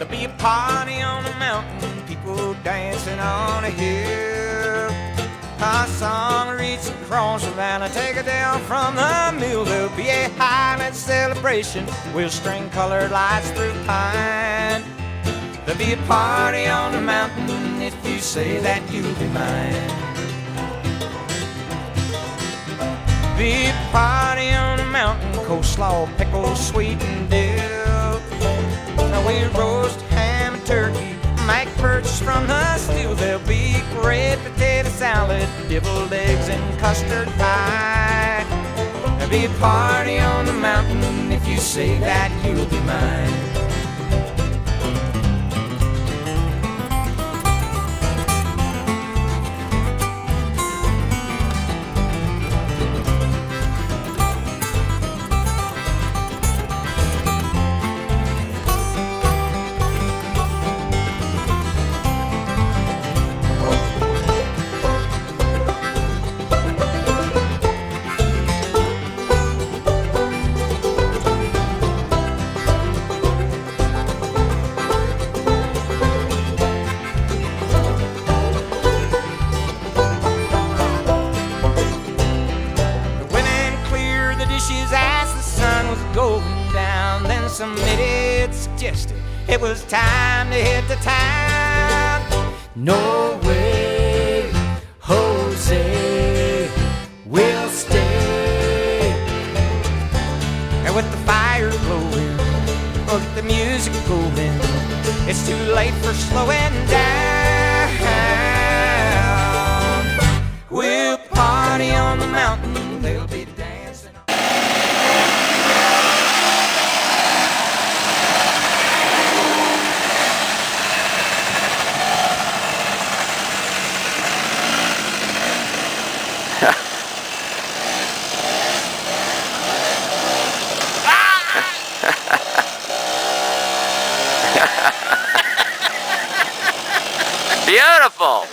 There'll be a party on the mountain, people dancing on a hill. Our song reaches across the valley, take it down from the mill. There'll be a Highland celebration, we'll string colored lights through pine. There'll be a party on the mountain if you say that you'll be mine. Be a party on the mountain, coleslaw, pickles, sweet and dill. Now we'll roast ham and turkey, make purchase from the stew. There'll be red potato salad, deviled eggs and custard pie. There'll be a party on the mountain if you say that you'll be mine. As the sun was going down, then some idiot suggested it was time to hit the town. No way, Jose, we'll stay. And with the fire glowing, look at the music going, it's too late for slowing down. We'll party on the mountain, they'll be dancing. Beautiful.